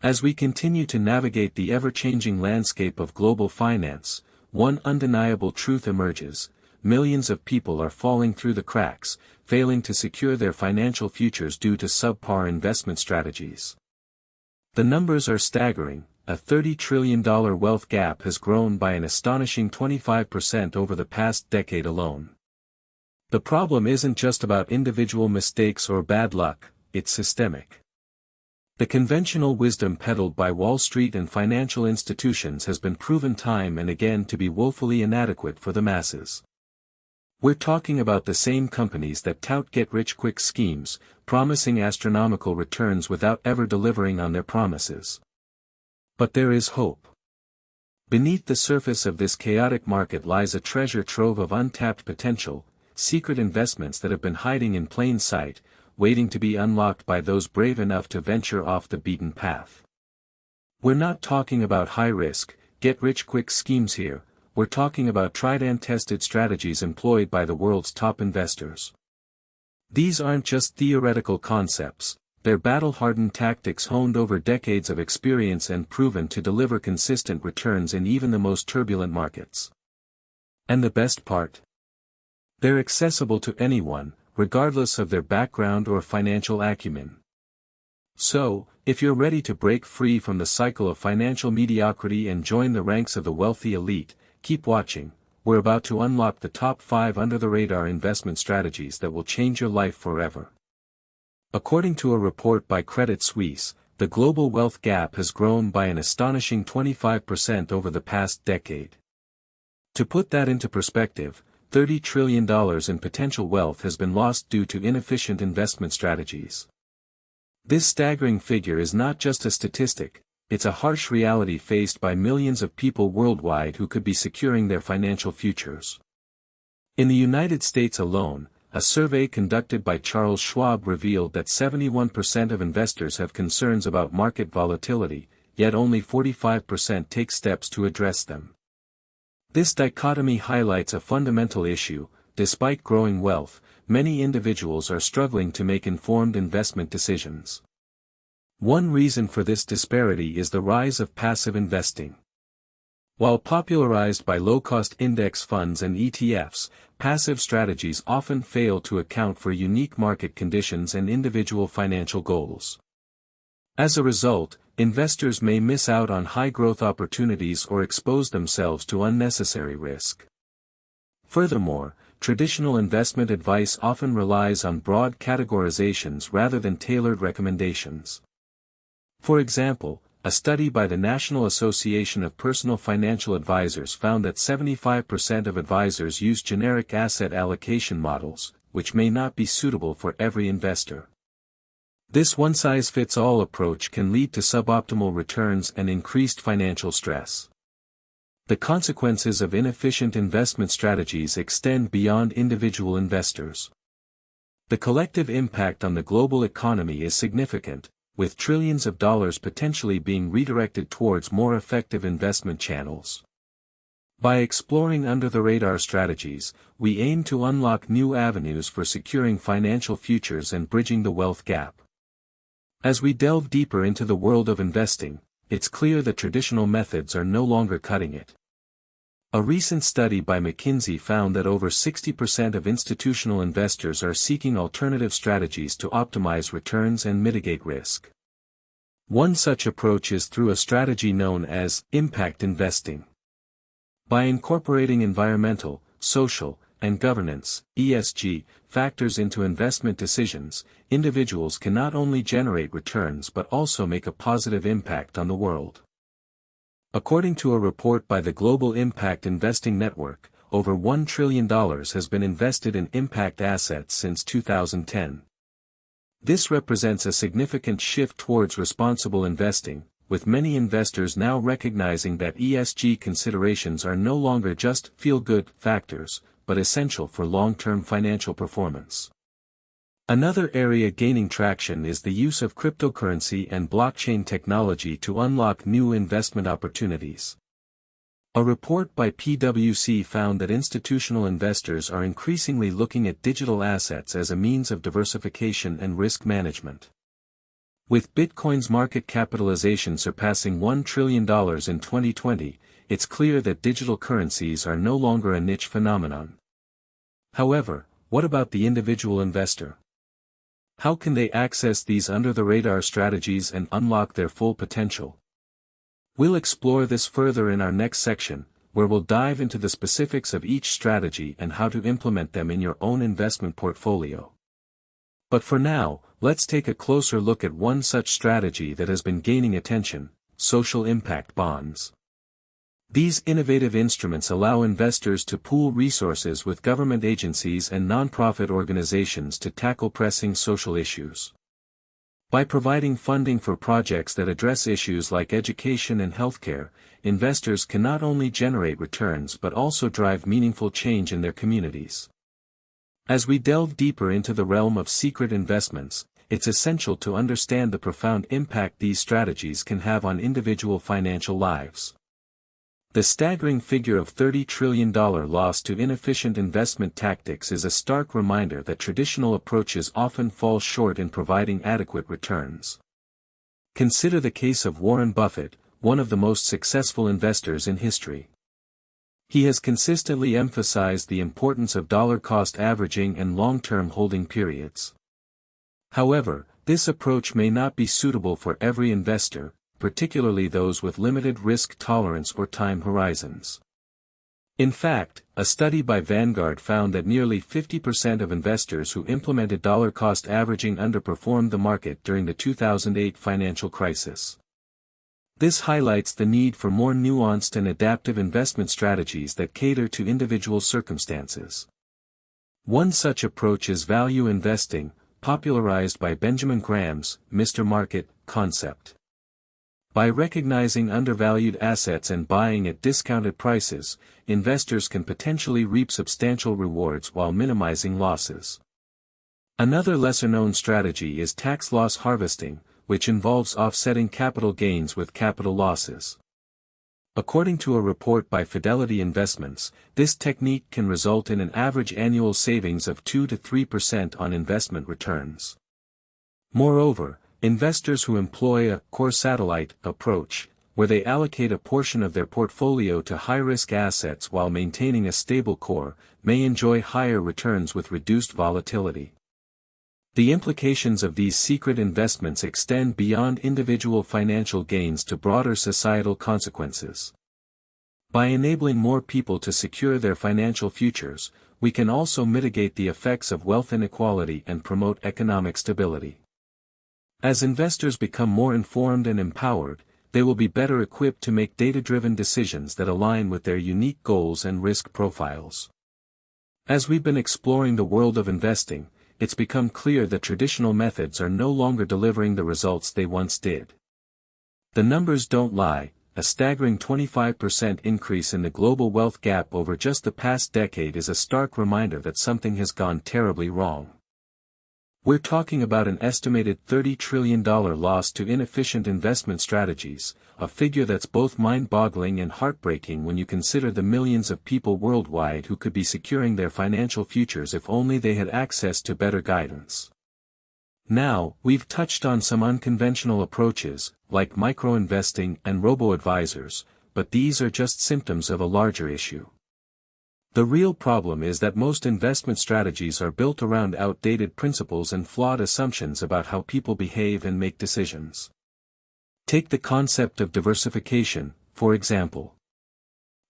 As we continue to navigate the ever-changing landscape of global finance, one undeniable truth emerges: millions of people are falling through the cracks, failing to secure their financial futures due to subpar investment strategies. The numbers are staggering. A $30 trillion wealth gap has grown by an astonishing 25% over the past decade alone. The problem isn't just about individual mistakes or bad luck, it's systemic. The conventional wisdom peddled by Wall Street and financial institutions has been proven time and again to be woefully inadequate for the masses. We're talking about the same companies that tout get-rich-quick schemes, promising astronomical returns without ever delivering on their promises. But there is hope. Beneath the surface of this chaotic market lies a treasure trove of untapped potential, secret investments that have been hiding in plain sight, waiting to be unlocked by those brave enough to venture off the beaten path. We're not talking about high-risk, get-rich-quick schemes here, we're talking about tried-and-tested strategies employed by the world's top investors. These aren't just theoretical concepts, they're battle-hardened tactics honed over decades of experience and proven to deliver consistent returns in even the most turbulent markets. And the best part? They're accessible to anyone, regardless of their background or financial acumen. So, if you're ready to break free from the cycle of financial mediocrity and join the ranks of the wealthy elite, keep watching. We're about to unlock the top 5 under-the-radar investment strategies that will change your life forever. According to a report by Credit Suisse, the global wealth gap has grown by an astonishing 25% over the past decade. To put that into perspective, $30 trillion in potential wealth has been lost due to inefficient investment strategies. This staggering figure is not just a statistic, it's a harsh reality faced by millions of people worldwide who could be securing their financial futures. In the United States alone, a survey conducted by Charles Schwab revealed that 71% of investors have concerns about market volatility, yet only 45% take steps to address them. This dichotomy highlights a fundamental issue: despite growing wealth, many individuals are struggling to make informed investment decisions. One reason for this disparity is the rise of passive investing. While popularized by low-cost index funds and ETFs, passive strategies often fail to account for unique market conditions and individual financial goals. As a result, investors may miss out on high-growth opportunities or expose themselves to unnecessary risk. Furthermore, traditional investment advice often relies on broad categorizations rather than tailored recommendations. For example, a study by the National Association of Personal Financial Advisors found that 75% of advisors use generic asset allocation models, which may not be suitable for every investor. This one-size-fits-all approach can lead to suboptimal returns and increased financial stress. The consequences of inefficient investment strategies extend beyond individual investors. The collective impact on the global economy is significant, with trillions of dollars potentially being redirected towards more effective investment channels. By exploring under-the-radar strategies, we aim to unlock new avenues for securing financial futures and bridging the wealth gap. As we delve deeper into the world of investing, it's clear that traditional methods are no longer cutting it. A recent study by McKinsey found that over 60% of institutional investors are seeking alternative strategies to optimize returns and mitigate risk. One such approach is through a strategy known as impact investing. By incorporating environmental, social, and governance (ESG) factors into investment decisions, individuals can not only generate returns but also make a positive impact on the world. According to a report by the Global Impact Investing Network, over $1 trillion has been invested in impact assets since 2010. This represents a significant shift towards responsible investing, with many investors now recognizing that ESG considerations are no longer just feel-good factors, but essential for long-term financial performance. Another area gaining traction is the use of cryptocurrency and blockchain technology to unlock new investment opportunities. A report by PwC found that institutional investors are increasingly looking at digital assets as a means of diversification and risk management. With Bitcoin's market capitalization surpassing $1 trillion in 2020, it's clear that digital currencies are no longer a niche phenomenon. However, what about the individual investor? How can they access these under-the-radar strategies and unlock their full potential? We'll explore this further in our next section, where we'll dive into the specifics of each strategy and how to implement them in your own investment portfolio. But for now, let's take a closer look at one such strategy that has been gaining attention: social impact bonds. These innovative instruments allow investors to pool resources with government agencies and nonprofit organizations to tackle pressing social issues. By providing funding for projects that address issues like education and healthcare, investors can not only generate returns but also drive meaningful change in their communities. As we delve deeper into the realm of secret investments, it's essential to understand the profound impact these strategies can have on individual financial lives. The staggering figure of $30 trillion lost to inefficient investment tactics is a stark reminder that traditional approaches often fall short in providing adequate returns. Consider the case of Warren Buffett, one of the most successful investors in history. He has consistently emphasized the importance of dollar-cost averaging and long-term holding periods. However, this approach may not be suitable for every investor, particularly those with limited risk tolerance or time horizons. In fact, a study by Vanguard found that nearly 50% of investors who implemented dollar-cost averaging underperformed the market during the 2008 financial crisis. This highlights the need for more nuanced and adaptive investment strategies that cater to individual circumstances. One such approach is value investing, popularized by Benjamin Graham's Mr. Market concept. By recognizing undervalued assets and buying at discounted prices, investors can potentially reap substantial rewards while minimizing losses. Another lesser-known strategy is tax loss harvesting, which involves offsetting capital gains with capital losses. According to a report by Fidelity Investments, this technique can result in an average annual savings of 2 to 3% on investment returns. Moreover, investors who employ a core satellite approach, where they allocate a portion of their portfolio to high-risk assets while maintaining a stable core, may enjoy higher returns with reduced volatility. The implications of these secret investments extend beyond individual financial gains to broader societal consequences. By enabling more people to secure their financial futures, we can also mitigate the effects of wealth inequality and promote economic stability. As investors become more informed and empowered, they will be better equipped to make data-driven decisions that align with their unique goals and risk profiles. As we've been exploring the world of investing, it's become clear that traditional methods are no longer delivering the results they once did. The numbers don't lie: a staggering 25% increase in the global wealth gap over just the past decade is a stark reminder that something has gone terribly wrong. We're talking about an estimated $30 trillion loss to inefficient investment strategies, a figure that's both mind-boggling and heartbreaking when you consider the millions of people worldwide who could be securing their financial futures if only they had access to better guidance. Now, we've touched on some unconventional approaches, like micro-investing and robo-advisors, but these are just symptoms of a larger issue. The real problem is that most investment strategies are built around outdated principles and flawed assumptions about how people behave and make decisions. Take the concept of diversification, for example.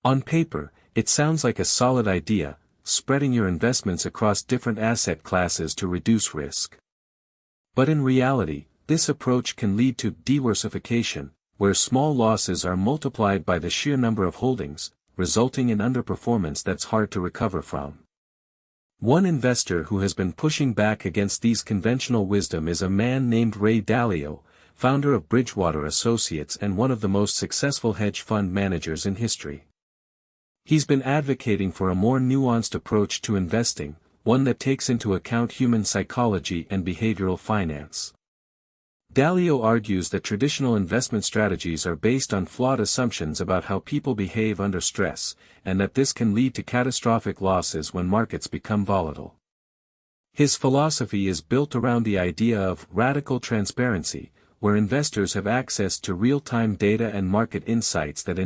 On paper, it sounds like a solid idea, spreading your investments across different asset classes to reduce risk. But in reality, this approach can lead to diversification, where small losses are multiplied by the sheer number of holdings, resulting in underperformance that's hard to recover from. One investor who has been pushing back against these conventional wisdom is a man named Ray Dalio, founder of Bridgewater Associates and one of the most successful hedge fund managers in history. He's been advocating for a more nuanced approach to investing, one that takes into account human psychology and behavioral finance. Dalio argues that traditional investment strategies are based on flawed assumptions about how people behave under stress, and that this can lead to catastrophic losses when markets become volatile. His philosophy is built around the idea of radical transparency, where investors have access to real-time data and market insights that